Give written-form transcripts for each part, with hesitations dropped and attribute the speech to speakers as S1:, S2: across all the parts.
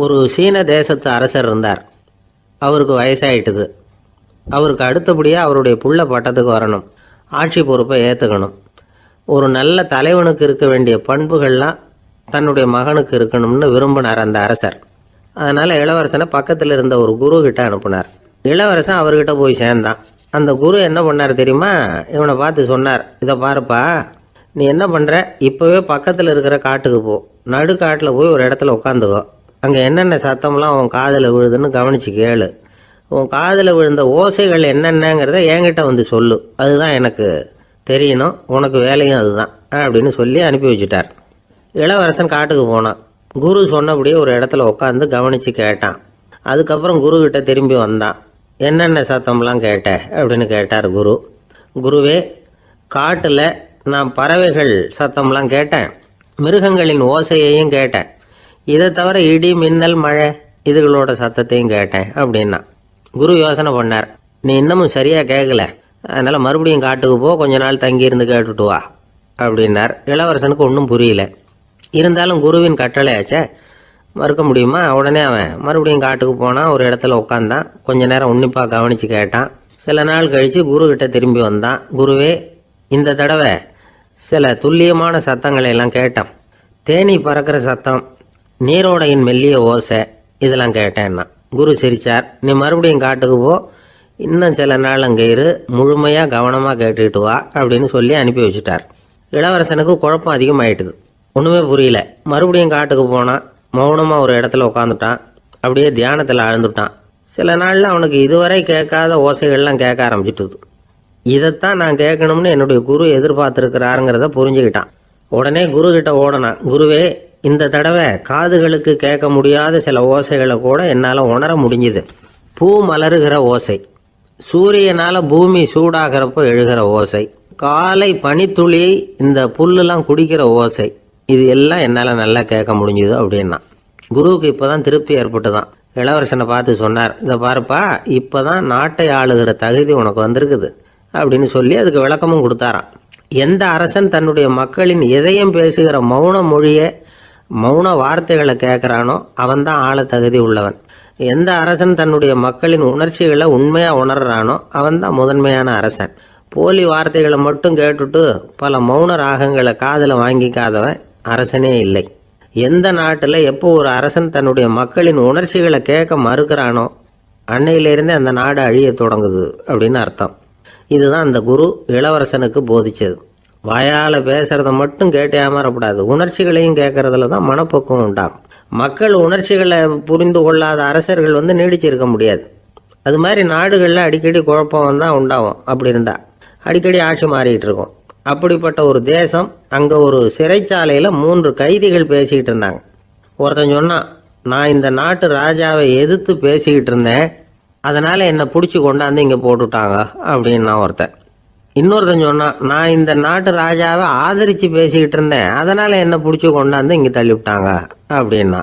S1: ஒரு சீன தேசத்து அரசர் இருந்தார். அவருக்கு வயசாயிட்டுது. அவருக்கு அடுத்தபடியாக அவருடைய புள்ள பட்டத்துக்கு வரணும், ஆட்சி பொறுப்பை ஏற்றுக்கணும். ஒரு நல்ல தலைவனுக்கு இருக்க வேண்டிய பண்புகள்லாம் தன்னுடைய மகனுக்கு இருக்கணும்னு விரும்பினார் அந்த அரசர். அதனால் இளவரசனை பக்கத்தில் இருந்த ஒரு குரு கிட்ட அனுப்புனார். இளவரசன் அவர்கிட்ட போய் சேர்ந்தான். அந்த குரு என்ன பண்ணார் தெரியுமா? இவனை பார்த்து சொன்னார், இதை பாருப்பா, நீ என்ன பண்ணுற, இப்போவே பக்கத்தில் இருக்கிற காட்டுக்கு போ, நடுக்காட்டில் போய் ஒரு இடத்துல உட்காந்துக்கோ. அங்கே என்னென்ன சத்தம்லாம் உன் காதில் விழுதுன்னு கவனித்து கேளு. உன் காதில் விழுந்த ஓசைகள் என்னென்னங்கிறத என்கிட்ட வந்து சொல்லு, அதுதான் எனக்கு தெரியணும், உனக்கு வேலையும் அதுதான் அப்படின்னு சொல்லி அனுப்பி வச்சுட்டார். இளவரசன் காட்டுக்கு போனான். குரு சொன்னபடியே ஒரு இடத்துல உட்காந்து கவனித்து கேட்டான். அதுக்கப்புறம் குருக்கிட்ட திரும்பி வந்தான். என்னென்ன சத்தம்லாம் கேட்ட அப்படின்னு கேட்டார் குரு. குருவே, காட்டில் நான் பறவைகள் சத்தம்லாம் கேட்டேன், மிருகங்களின் ஓசையையும் கேட்டேன், இதை தவிர இடி மின்னல் மழை இதுகளோட சத்தத்தையும் கேட்டேன் அப்படின்னா. குரு யோசனை பண்ணார், நீ இன்னமும் சரியாக கேட்கல, அதனால் மறுபடியும் காட்டுக்கு போ, கொஞ்ச நாள் தங்கியிருந்து கேட்டுட்டு வா அப்படின்னார். இளவரசனுக்கு ஒன்றும் புரியல. இருந்தாலும் குருவின் கட்டளையாச்சே, மறுக்க முடியுமா? உடனே அவன் மறுபடியும் காட்டுக்கு போனான். ஒரு இடத்துல உட்காந்தான். கொஞ்ச நேரம் உன்னிப்பாக கவனித்து கேட்டான். சில நாள் கழித்து குருக்கிட்ட திரும்பி வந்தான். குருவே, இந்த தடவை சில துல்லியமான சத்தங்களை எல்லாம் கேட்டான். தேனி பறக்கிற சத்தம், நீரோடையின் மெல்லிய ஓசை, இதெல்லாம் கேட்டேன்னா. குரு சிரிச்சார். நீ மறுபடியும் காட்டுக்கு போ, இன்னும் சில நாள் அங்கே இரு, முழுமையாக கவனமாக கேட்டுக்கிட்டு வா அப்படின்னு சொல்லி அனுப்பி வச்சுட்டார். இளவரசனுக்கு குழப்பம் அதிகமாயிட்டுது. ஒன்றுமே புரியல. மறுபடியும் காட்டுக்கு போனான். மௌனமாக ஒரு இடத்துல உட்காந்துட்டான். அப்படியே தியானத்தில் ஆழ்ந்துட்டான். சில நாளில் அவனுக்கு இதுவரை கேட்காத ஓசைகள்லாம் கேட்க ஆரம்பிச்சிட்டுது. இதைத்தான் நான் கேட்கணும்னு என்னுடைய குரு எதிர்பார்த்துருக்கிறாருங்கிறத புரிஞ்சுக்கிட்டான். உடனே குரு கிட்ட ஓடனான். குருவே, இந்த தடவை காதுகளுக்கு கேட்க முடியாத சில ஓசைகளை கூட என்னால் உணர முடிஞ்சுது. பூ மலருகிற ஓசை, சூரியனால் பூமி சூடாகிறப்போ எழுகிற ஓசை, காலை பனித்துளி இந்த புல்லுலாம் குடிக்கிற ஓசை, இது எல்லாம் என்னால் நல்லா கேட்க முடிஞ்சுது அப்படின்னா. குருவுக்கு இப்போ தான் திருப்தி ஏற்பட்டு தான். இளவரசனை பார்த்து சொன்னார், இதை பாருப்பா, இப்போ தான் நாட்டை ஆளுகிற தகுதி உனக்கு வந்திருக்குது அப்படின்னு சொல்லி அதுக்கு விளக்கமும் கொடுத்தாராம். எந்த அரசன் தன்னுடைய மக்களின் எதையும் பேசுகிற மௌன மொழியை, மௌன வார்த்தைகளை கேட்குறானோ அவன் தான் ஆள தகுதி உள்ளவன். எந்த அரசன் தன்னுடைய மக்களின் உணர்ச்சிகளை உண்மையாக உணர்றானோ அவன் தான் முதன்மையான அரசன். போலி வார்த்தைகளை மட்டும் கேட்டுட்டு பல மௌன ராகங்களை காதில் வாங்கிக்காதவன் அரசனே இல்லை. எந்த நாட்டில் எப்போ ஒரு அரசன் தன்னுடைய மக்களின் உணர்ச்சிகளை கேட்க மறுக்கிறானோ அன்னையிலேருந்தே அந்த நாடு அழிய தொடங்குது அப்படின்னு அர்த்தம். இதுதான் அந்த குரு இளவரசனுக்கு போதிச்சது. வாயால் பேசுகிறத மட்டும் கேட்டு ஏமாறக்கூடாது, உணர்ச்சிகளையும் கேட்கறதுல தான் மனப்பக்குவம் உண்டாகும். மக்கள் உணர்ச்சிகளை புரிந்து கொள்ளாத அரசர்கள் நீடிச்சிருக்க முடியாது. அது மாதிரி நாடுகளில் அடிக்கடி குழப்பம் தான் உண்டாகும். அப்படி இருந்தால் அடிக்கடி ஆட்சி மாறிக்கிட்டு இருக்கும். அப்படிப்பட்ட ஒரு தேசம், அங்கே ஒரு சிறைச்சாலையில் 3 கைதிகள் பேசிக்கிட்டு இருந்தாங்க. ஒருத்தன் சொன்னான், நான் இந்த நாட்டு ராஜாவை எதிர்த்து பேசிக்கிட்டு இருந்தேன், அதனால் என்னை பிடிச்சி கொண்டாந்து இங்கே போட்டுட்டாங்க அப்படின்னா ஒருத்தன். இன்னொருத்தன் சொன்னான், நான் இந்த நாட்டு ராஜாவை ஆதரித்து பேசிக்கிட்டு இருந்தேன், அதனால் என்னை பிடிச்சி கொண்டாந்து இங்கே தள்ளிவிட்டாங்க அப்படின்னா.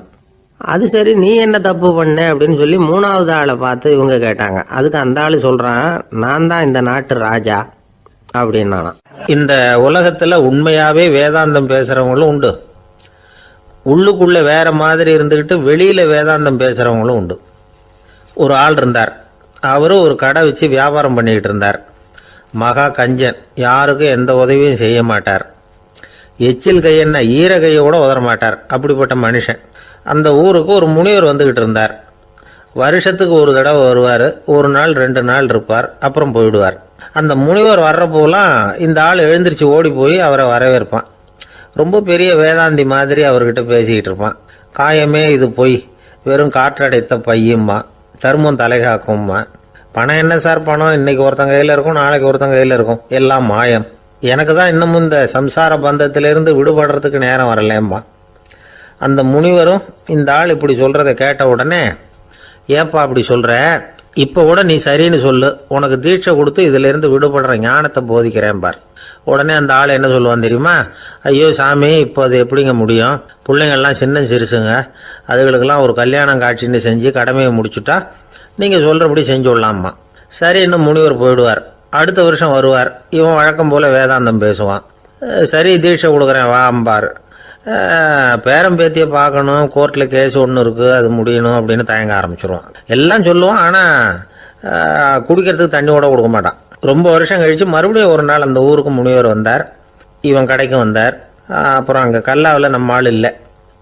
S1: அது சரி, நீ என்ன தப்பு பண்ண அப்படின்னு சொல்லி 3வது ஆளை பார்த்து இவங்க கேட்டாங்க. அதுக்கு அந்த ஆள் சொல்கிறான், நான் தான் இந்த நாட்டு ராஜா அப்படின்னா. இந்த உலகத்தில் உண்மையாகவே வேதாந்தம் பேசுகிறவங்களும் உண்டு, உள்ளுக்குள்ளே வேற மாதிரி இருந்துக்கிட்டு வெளியில் வேதாந்தம் பேசுகிறவங்களும் உண்டு. ஒரு ஆள் இருந்தார். அவரும் ஒரு கடை வச்சு வியாபாரம் பண்ணிக்கிட்டு இருந்தார். மகா கஞ்சன், யாருக்கும் எந்த உதவியும் செய்ய மாட்டார். எச்சில் கையென்ன ஈர கையை கூட உதற மாட்டார். அப்படிப்பட்ட மனுஷன். அந்த ஊருக்கு ஒரு முனிவர் வந்துக்கிட்டு இருந்தார். வருஷத்துக்கு ஒரு தடவை வருவார். ஒரு நாள் 2 நாள் இருப்பார், அப்புறம் போயிடுவார். அந்த முனிவர் வர்றப்போலாம் இந்த ஆள் எழுந்திரிச்சு ஓடி போய் அவரை வரவேற்பான். ரொம்ப பெரிய வேதாந்தி மாதிரி அவர்கிட்ட பேசிக்கிட்டு இருப்பான். காயமே இது பொய், வெறும் காற்றடைத்த பையும்மா, தர்மம் தலைகாக்கும்மா, பணம் என்ன சார் பணம், இன்னைக்கு ஒருத்தங்க கையில் இருக்கும், நாளைக்கு ஒருத்தங்க கையில் இருக்கும், எல்லாம் மாயம், எனக்கு தான் இன்னமும் இந்த சம்சார பந்தத்திலிருந்து விடுபடுறதுக்கு நேரம் வரலேம்மா. அந்த முனிவரும் இந்த ஆள் இப்படி சொல்கிறத கேட்ட உடனே, ஏப்பா அப்படி சொல்கிற, இப்போ கூட நீ சரின்னு சொல்லு, உனக்கு தீட்சை கொடுத்து இதிலேருந்து விடுபடுற ஞானத்தை போதிக்கிறேன் பார். உடனே அந்த ஆள் என்ன சொல்லுவான் தெரியுமா? ஐயோ சாமி, இப்போ அது எப்படிங்க முடியும், பிள்ளைங்கள்லாம் சின்ன சிறுசுங்க, அதுகளுக்கெல்லாம் ஒரு கல்யாணம் காட்சின்னு செஞ்சு கடமையை முடிச்சுட்டா நீங்கள் சொல்கிறபடி செஞ்சு விடலாமா. சரி, இன்னும் முனிவர் போயிடுவார். அடுத்த வருஷம் வருவார். இவன் வழக்கம் போல் வேதாந்தம் பேசுவான். சரி, தீட்சை கொடுக்குறேன் வா அம்பார். பேரம்பேத்தியை பார்க்கணும், கோர்ட்டில் கேஸ் ஒன்று இருக்குது, அது முடியணும் அப்படின்னு தயங்க ஆரம்பிச்சிருவான். எல்லாம் சொல்லுவான், ஆனால் குடிக்கிறதுக்கு தண்ணி கூட கொடுக்க மாட்டான். ரொம்ப வருஷம் கழித்து மறுபடியும் ஒரு நாள் அந்த ஊருக்கு முனிவர் வந்தார். இவன் கடைக்கு வந்தார். அப்புறம் அங்கே கல்லாவில் நம்ம ஆள் இல்லை,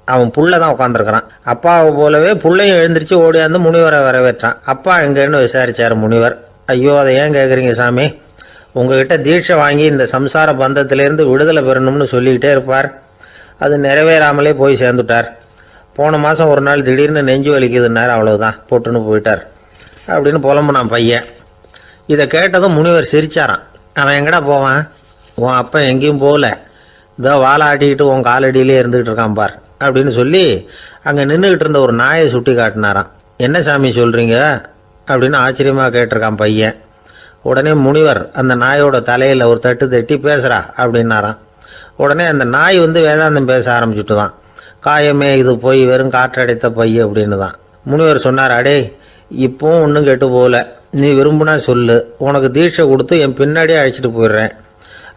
S1: அவன் புள்ள தான் உட்காந்துருக்கிறான். அப்பாவை போலவே புள்ளையும் எழுந்திரிச்சு ஓடியாந்து முனிவரை வரவேற்றான். அப்பா எங்கேன்னு விசாரித்தார் முனிவர். ஐயோ, அதை ஏன் கேட்குறீங்க சாமி, உங்ககிட்ட தீட்சை வாங்கி இந்த சம்சார பந்தத்திலேருந்து விடுதலை பெறணும்னு சொல்லிக்கிட்டே இருப்பார். அது நிறைவேறாமலே போய் சேர்ந்துட்டார். போன மாதம் ஒரு நாள் திடீர்னு நெஞ்சு வலிக்குதுன்னார், அவ்வளோதான் போட்டுன்னு போயிட்டார் அப்படின்னு புலம்புனான் பையன். இதை கேட்டதும் முனிவர் சிரிச்சாரான். அவன் எங்கடா போவான், உன் அப்பா எங்கேயும் போகல, இதோ வாழை ஆட்டிக்கிட்டு உன் காலடியிலே இருந்துக்கிட்டு இருக்கான் பார் அப்படின்னு சொல்லி அங்கே நின்றுக்கிட்டு இருந்த ஒரு நாயை சுட்டி காட்டினாரான். என்ன சாமி சொல்கிறீங்க அப்படின்னு ஆச்சரியமாக கேட்டிருக்கான் பையன். உடனே முனிவர் அந்த நாயோட தலையில் ஒரு தட்டு தட்டி பேசுகிறா அப்படின்னாரான். உடனே அந்த நாய் வேதாந்தம் பேச ஆரம்பிச்சுட்டு தான். காயமே இது போய் வெறும் காற்றடைத்த பைய அப்படின்னு தான். முனிவர் சொன்னார், அடே இப்போவும் ஒன்றும் கெட்டு போகல, நீ விரும்புனா சொல்லு, உனக்கு தீட்சை கொடுத்து என் பின்னாடியே அழைச்சிட்டு போயிடுறேன்,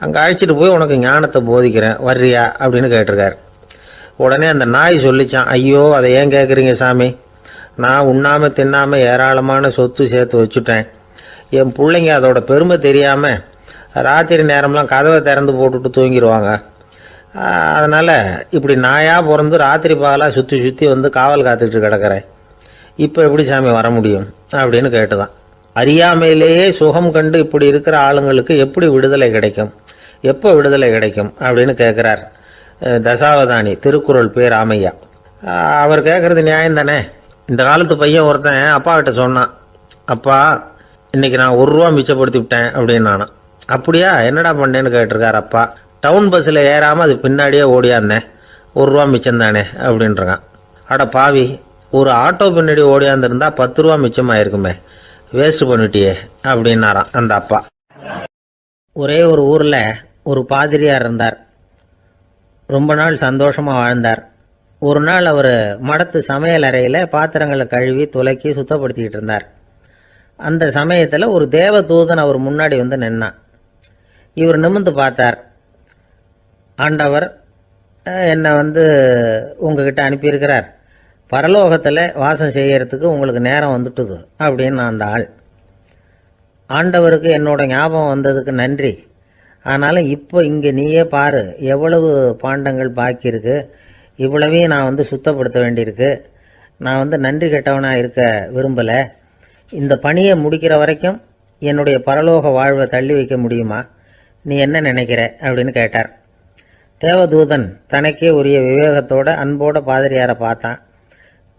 S1: அங்கே அழைச்சிட்டு போய் உனக்கு ஞானத்தை போதிக்கிறேன், வர்றியா அப்படின்னு கேட்டிருக்கார். உடனே அந்த நாய் சொல்லிச்சான், ஐயோ அதை ஏன் கேட்குறீங்க சாமி, நான் உண்ணாமல் தின்னாமல் ஏராளமான சொத்து சேர்த்து வச்சுட்டேன். என் பிள்ளைங்க அதோட பெருமை தெரியாமல் ராத்திரி நேரம்லாம் கதவை திறந்து போட்டுட்டு தூங்கிடுவாங்க. அதனால் இப்படி நாயாக பிறந்து ராத்திரி பகலாக சுற்றி சுற்றி காவல் காத்துக்கிட்டு கிடக்கிறேன். இப்போ எப்படி சாமி வர முடியும் அப்படின்னு கேட்டுதான். அறியாமையிலேயே சுகம் கண்டு இப்படி இருக்கிற ஆளுங்களுக்கு எப்படி விடுதலை கிடைக்கும், எப்போ விடுதலை கிடைக்கும் அப்படின்னு கேட்குறார் தசாவதானி, திருக்குறள் பேர் ராமையா. அவர் கேட்குறது நியாயம் தானே. இந்த காலத்து பையன் ஒருத்தன் அப்பா கிட்ட சொன்னான், அப்பா இன்றைக்கி நான் 1 ரூபா மிச்சப்படுத்தி விட்டேன் அப்படின்னு நானான். அப்படியா, என்னடா பண்ணேன்னு கேட்டிருக்கார் அப்பா. டவுன் பஸ்ஸில் ஏறாமல் அது பின்னாடியே ஓடியாந்தேன், 1 ரூபா மிச்சம் தானே அப்படின்றான். அட பாவி, ஒரு ஆட்டோ பின்னாடி ஓடியாந்துருந்தா 10 ரூபா மிச்சமாயிருக்குமே, வேஸ்ட் பண்ணிட்டியே அப்படின்னாரான் அந்த அப்பா. ஒரே ஒரு ஊரில் ஒரு பாதிரியார் இருந்தார். ரொம்ப நாள் சந்தோஷமாக வாழ்ந்தார். ஒரு நாள் அவர் மடத்து சமையல் அறையில் பாத்திரங்களை கழுவி துலக்கி சுத்தப்படுத்திக்கிட்டு இருந்தார். அந்த சமயத்தில் ஒரு தேவதூதன் அவர் முன்னாடி நின்னான். இவர் நிமிர்ந்து பார்த்தார். ஆண்டவர் என்னை உங்ககிட்ட அனுப்பியிருக்கிறார், பரலோகத்தில் வாசம் செய்யறதுக்கு உங்களுக்கு நேரம் வந்துட்டுது அப்படின்னு அந்த ஆள். ஆண்டவருக்கு என்னோட ஞாபகம் வந்ததுக்கு நன்றி. ஆனாலும் இப்போ இங்கே நீயே பாரு, எவ்வளவு பாண்டங்கள் பாக்கி இருக்கு, இவ்வளவையும் நான் சுத்தப்படுத்த வேண்டியிருக்கு. நான் நன்றி கெட்டவனாக இருக்க விரும்பலை. இந்த பணியை முடிக்கிற வரைக்கும் என்னுடைய பரலோக வாழ்வை தள்ளி வைக்க முடியுமா, நீ என்ன நினைக்கிற அப்படின்னு கேட்டார். தேவதூதன் தனக்கே உரிய விவேகத்தோட அன்போட பாதிரியாரை பார்த்தான்.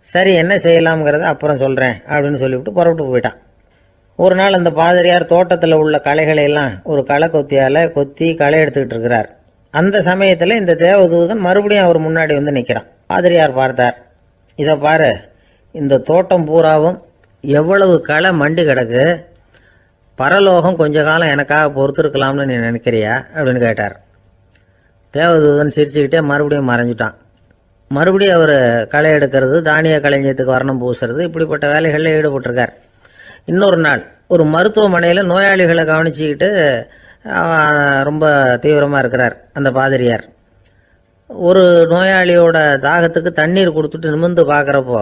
S1: சரி, என்ன செய்யலாம்ங்கிறத அப்புறம் சொல்கிறேன் அப்படின்னு சொல்லிவிட்டு புறப்பட்டு போயிட்டான். ஒரு நாள் அந்த பாதிரியார் தோட்டத்தில் உள்ள களைகளை எல்லாம் ஒரு களை கொத்தியால் கொத்தி களை எடுத்துக்கிட்டு இருக்கிறார். அந்த சமயத்தில் இந்த தேவதூதன் மறுபடியும் அவர் முன்னாடி நிற்கிறான். பாதிரியார் பார்த்தார். இதை பாரு, இந்த தோட்டம் பூராவும் எவ்வளவு களை மண்டி கிடக்கு, பரலோகம் கொஞ்ச காலம் எனக்காக பொறுத்திருக்கலாம்னு நீ நினைக்கிறியா அப்படின்னு கேட்டார். தேவதூதன் சிரிச்சுக்கிட்டே மறுபடியும் மறைஞ்சிட்டான். மறுபடியும் அவர் களை எடுக்கிறது, தானிய களஞ்சியத்துக்கு வர்ணம் பூசுறது, இப்படிப்பட்ட வேலைகளில் ஈடுபட்டிருக்கார். இன்னொரு நாள் ஒரு மருத்துவமனையில் நோயாளிகளை கவனிச்சுக்கிட்டு ரொம்ப தீவிரமாக இருக்கிறார் அந்த பாதிரியார். ஒரு நோயாளியோட தாகத்துக்கு தண்ணீர் கொடுத்துட்டு நிமிர்ந்து பார்க்குறப்போ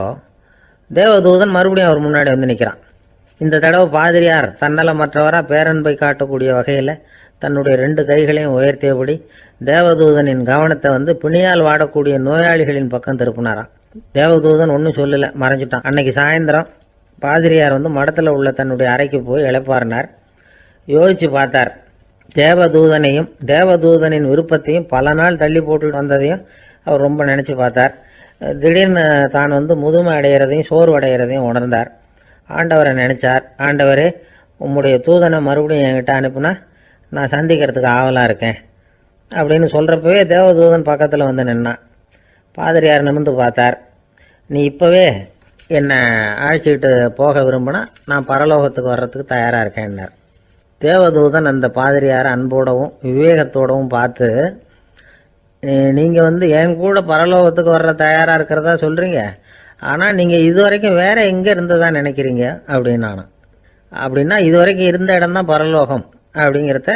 S1: தேவதூதன் மறுபடியும் அவர் முன்னாடி நிற்கிறான். இந்த தடவை பாதிரியார் தன்னலமற்றவராக பேரன்பை காட்டக்கூடிய வகையில் தன்னுடைய 2 கைகளையும் உயர்த்தியபடி தேவதூதனின் கவனத்தை பிணியால் வாடக்கூடிய நோயாளிகளின் பக்கம் திருப்பினாராம். தேவதூதன் ஒன்றும் சொல்லலை, மறைஞ்சிட்டான். அன்னைக்கு சாயந்தரம் பாதிரியார் மடத்தில் உள்ள தன்னுடைய அறைக்கு போய் இளைப்பாறினார். யோசித்து பார்த்தார். தேவதூதனையும் தேவதூதனின் விருப்பத்தையும் பல நாள் தள்ளி போட்டு வந்ததையும் அவர் ரொம்ப நினச்சி பார்த்தார். திடீர்னு தான் முதுமை அடைகிறதையும் சோர்வு அடைகிறதையும் உணர்ந்தார். ஆண்டவரை நினச்சார். ஆண்டவரே, உம்முடைய தூதனை மறுபடியும் என்கிட்ட அனுப்புனா நான் சந்திக்கிறதுக்கு ஆவலாக இருக்கேன் அப்படின்னு சொல்கிறப்பவே தேவதூதன் பக்கத்தில் நின்னான். பாதிரியார் நிமிர்ந்து பார்த்தார். நீ இப்போவே என்னை அழைச்சிக்கிட்டு போக விரும்பினா நான் பரலோகத்துக்கு வர்றதுக்கு தயாராக இருக்கேன்னார். தேவதூதன் அந்த பாதிரியாரை அன்போடவும் விவேகத்தோடவும் பார்த்து, நீங்கள் என் கூட பரலோகத்துக்கு வர்ற தயாராக இருக்கிறதா சொல்கிறீங்க, ஆனால் நீங்கள் இது வரைக்கும் வேறு எங்கே இருந்ததா நினைக்கிறீங்க அப்படின்னு. அப்படின்னா இது வரைக்கும் இருந்த இடம்தான் பரலோகம் அப்படிங்கிறத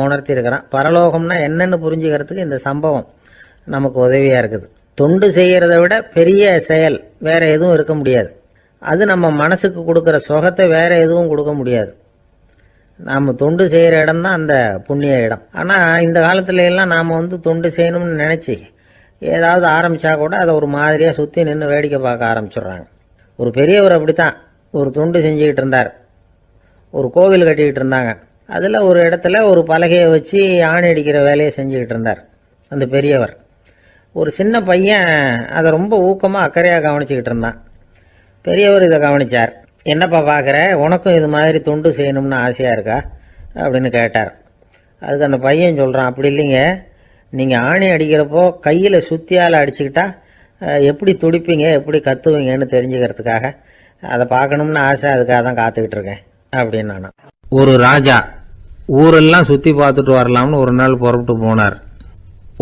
S1: உணர்த்தியிருக்கிறான். பரலோகம்னா என்னென்னு புரிஞ்சுக்கிறதுக்கு இந்த சம்பவம் நமக்கு உதவியாக இருக்குது. தொண்டு செய்கிறத விட பெரிய செயல் வேற எதுவும் இருக்க முடியாது. அது நம்ம மனசுக்கு கொடுக்குற சுகத்தை வேற எதுவும் கொடுக்க முடியாது. நாம் தொண்டு செய்கிற இடம் தான் அந்த புண்ணிய இடம். ஆனால் இந்த காலத்துல எல்லாம் நாம் தொண்டு செய்யணும்னு நினச்சி ஏதாவது ஆரம்பித்தா கூட அதை ஒரு மாதிரியாக சுற்றி நின்று வேடிக்கை பார்க்க ஆரம்பிச்சிடுறாங்க. ஒரு பெரியவர் அப்படித்தான் ஒரு தொண்டு செஞ்சுக்கிட்டு இருந்தார். ஒரு கோவில் கட்டிக்கிட்டு இருந்தாங்க. அதில் ஒரு இடத்துல ஒரு பலகையை வச்சு ஆணி அடிக்கிற வேலையை செஞ்சுக்கிட்டு இருந்தார் அந்த பெரியவர். ஒரு சின்ன பையன் அதை ரொம்ப ஊக்கமாக அக்கறையாக கவனிச்சுக்கிட்டு இருந்தான். பெரியவர் இதை கவனித்தார். என்னப்பா பார்க்குற, உனக்கும் இது மாதிரி தொண்டு செய்யணும்னு ஆசையாக இருக்கா அப்படின்னு கேட்டார். அதுக்கு அந்த பையன் சொல்கிறான், அப்படி இல்லைங்க, நீங்கள் ஆணி அடிக்கிறப்போ கையில் சுத்தியால் அடிச்சுக்கிட்டா எப்படி துடிப்பீங்க எப்படி கத்துவீங்கன்னு தெரிஞ்சுக்கிறதுக்காக அதை பார்க்கணும்னு ஆசை, அதுக்காக தான் காத்துக்கிட்டு இருக்கேன் அப்படின்னு நான். ஒரு ராஜா ஊரெல்லாம் சுற்றி பார்த்துட்டு வரலாம்னு ஒரு நாள் புறப்பட்டு போனார்.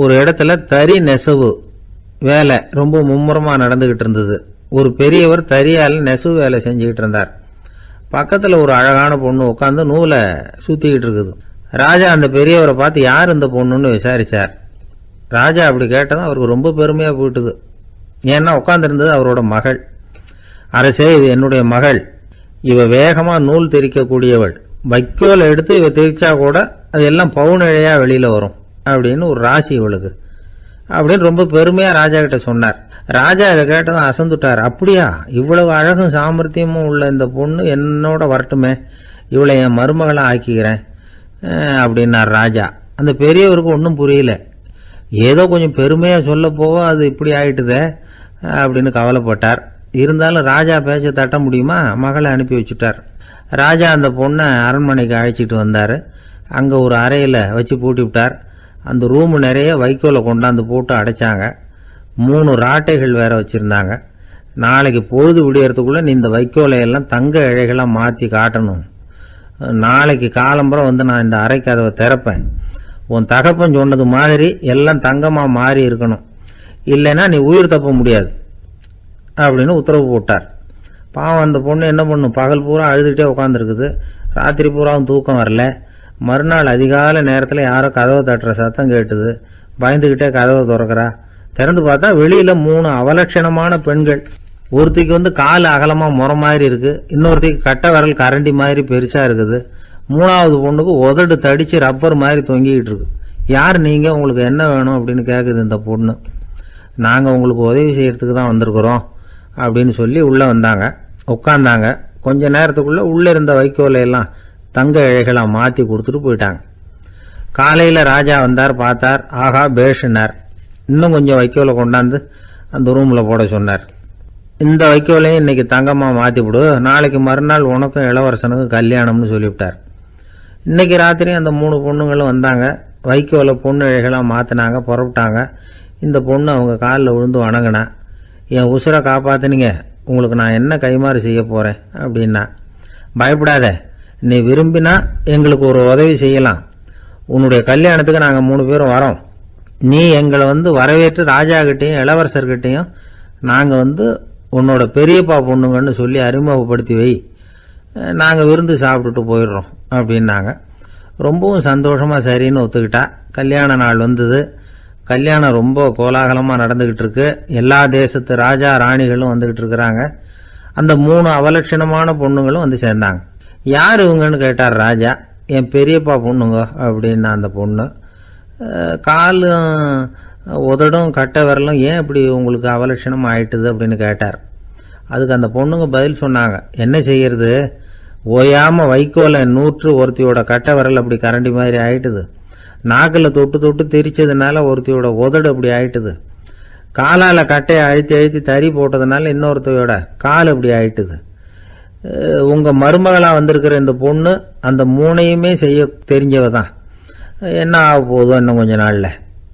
S1: ஒரு இடத்துல தறி நெசவு வேலை ரொம்ப மும்முரமாக நடந்துக்கிட்டு இருந்தது. ஒரு பெரியவர் தறியால் நெசவு வேலை செஞ்சுக்கிட்டு இருந்தார். பக்கத்தில் ஒரு அழகான பொண்ணு உட்காந்து நூலை சுற்றிக்கிட்டு இருக்குது. ராஜா அந்த பெரியவரை பார்த்து யார் இந்த பொண்ணுன்னு விசாரித்தார். ராஜா அப்படி கேட்டதும் அவருக்கு ரொம்ப பெருமையாக போயிட்டுது. ஏன்னா உட்காந்துருந்தது அவரோட மகள். அரசே, இது என்னுடைய மகள். இவ வேகமாக நூல் திரிக்கக்கூடியவள். வைக்கோல் எடுத்து இவ திரிச்சா கூட அது எல்லாம் பவுனிழையாக வெளியில் வரும் அப்படின்னு ஒரு ராசி இவளுக்கு அப்படின்னு ரொம்ப பெருமையாக ராஜா கிட்ட சொன்னார். ராஜா இதை கேட்டதும் அசந்துட்டார். அப்படியா, இவ்வளவு அழகும் சாமர்த்தியமும் உள்ள இந்த பொண்ணு என்னோட வரட்டுமே, இவளை என் மருமகளை ஆக்கிக்கிறேன் அப்படின்னார் ராஜா. அந்த பெரியவருக்கு ஒன்றும் புரியல. ஏதோ கொஞ்சம் பெருமையாக சொல்ல போக அது இப்படி ஆயிட்டுதே அப்படின்னு கவலைப்பட்டார். இருந்தாலும் ராஜா பேச்ச தட்ட முடியுமா, மகளை அனுப்பி வச்சுட்டார். ராஜா அந்த பொண்ணை அரண்மனைக்கு அழைச்சிட்டு வந்தார். அங்கே ஒரு அறையில் வச்சு பூட்டி விட்டார். அந்த ரூமு நிறைய வைக்கோலை கொண்டாந்து போட்டு அடைச்சாங்க. 3 ராட்டைகள் வேற வச்சுருந்தாங்க. நாளைக்கு பொழுது விடியறதுக்குள்ளே நீ இந்த வைக்கோலையெல்லாம் தங்க இழைகளாக மாற்றி காட்டணும். நாளைக்கு காலம்பரம் நான் இந்த அறை கதவை திறப்பேன். உன் தகப்பன் சொன்னது மாதிரி எல்லாம் தங்கமாக மாறி இருக்கணும், இல்லைன்னா நீ உயிர் தப்ப முடியாது அப்படின்னு உத்தரவு போட்டார். பாவம் அந்த பொண்ணு என்ன பண்ணும், பகல் பூரா அழுதுகிட்டே உட்காந்துருக்குது. ராத்திரி பூராவும் தூக்கம் வரல. மறுநாள் அதிகாலை நேரத்தில் யாரோ கதவை தட்டுற சத்தம் கேட்டுது. பயந்துக்கிட்டே கதவை திறக்கிறா. திறந்து பார்த்தா வெளியில் 3 அவலட்சணமான பெண்கள். ஒருத்திக்கு கால் அகலமாக முறை மாதிரி இருக்கு, இன்னொருத்திக்கு கட்டை விரல் கரண்டி மாதிரி பெருசாக இருக்குது. 3வது பொண்ணுக்கு உதடு தடிச்சு ரப்பர் மாதிரி தொங்கிக்கிட்டு இருக்கு. யார் நீங்கள், உங்களுக்கு என்ன வேணும் அப்படின்னு கேட்குது இந்த பொண்ணு. நாங்கள் உங்களுக்கு உதவி செய்யறதுக்கு தான் வந்திருக்கிறோம் அப்படின்னு சொல்லி உள்ளே வந்தாங்க. உட்காந்தாங்க. கொஞ்ச நேரத்துக்குள்ளே உள்ளே இருந்த வைக்கோலையெல்லாம் தங்க இழைகளாக மாற்றி கொடுத்துட்டு போயிட்டாங்க. காலையில் ராஜா வந்தார், பார்த்தார். ஆகா பேஷுனார். இன்னும் கொஞ்சம் வைக்கோலை கொண்டாந்து அந்த ரூமில் போட சொன்னார். இந்த வைக்கோலையும் இன்னைக்கு தங்கமாக மாற்றி விடு, நாளைக்கு மறுநாள் உனக்கும் இளவரசனுக்கும் கல்யாணம்னு சொல்லிவிட்டார். இன்னைக்கு ராத்திரி அந்த 3 பொண்ணுங்களும் வந்தாங்க. வைக்கோலை பொண்ணு இழைகளாக மாற்றினாங்க, புறப்பட்டாங்க. இந்த பொண்ணு அவங்க காலில் விழுந்து வணங்கினா. என் உசுரை காப்பாற்றினீங்க, உங்களுக்கு நான் என்ன கைமாறு செய்ய போகிறேன் அப்படின்னா. பயப்படாத, நீ விரும்பினா எங்களுக்கு ஒரு உதவி செய்யலாம். உன்னுடைய கல்யாணத்துக்கு நாங்கள் 3 பேரும் வரோம். நீ எங்களை வரவேற்று ராஜாக்கிட்டையும் இளவரசர்கிட்டையும் நாங்கள் உன்னோட பெரியப்பா பொண்ணுங்கன்னு சொல்லி அறிமுகப்படுத்தி வை, நாங்கள் விருந்து சாப்பிட்டுட்டு போயிடுறோம் அப்படின்னாங்க. ரொம்பவும் சந்தோஷமாக சரின்னு ஒத்துக்கிட்டா. கல்யாண நாள் வந்தது. கல்யாணம் ரொம்ப கோலாகலமாக நடந்துக்கிட்டு இருக்கு. எல்லா தேசத்து ராஜா ராணிகளும் வந்துக்கிட்டு இருக்கிறாங்க. அந்த 3 அவலட்சணமான பொண்ணுங்களும் சேர்ந்தாங்க. யார் இவங்கன்னு கேட்டார் ராஜா. என் பெரியப்பா பொண்ணுங்க அப்படின்னா அந்த பொண்ணு. காலும் உதடும் கட்டை விரலும் ஏன் இப்படி உங்களுக்கு அவலட்சணம் ஆயிட்டுது அப்படின்னு கேட்டார். அதுக்கு அந்த பொண்ணுங்க பதில் சொன்னாங்க. என்ன செய்யறது, ஓயாமல் வைக்கோலை நூற்று ஒருத்தியோட கட்டை விரல் அப்படி கரண்டி மாதிரி ஆயிட்டுது. நாக்கில் தொட்டு தொட்டு திரிச்சதுனால ஒருத்தியோட உதடு அப்படி ஆயிட்டுது. காலால் கட்டையை அழுத்தி அழுத்தி தறி போட்டதுனால இன்னொருத்தையோட கால் அப்படி ஆயிட்டுது. உங்கள் மருமகளாக வந்திருக்கிற இந்த பொண்ணு அந்த 3ஐயுமே செய்ய தெரிஞ்சவ தான். என்ன ஆக போகுதோ இன்னும் கொஞ்ச நாளில்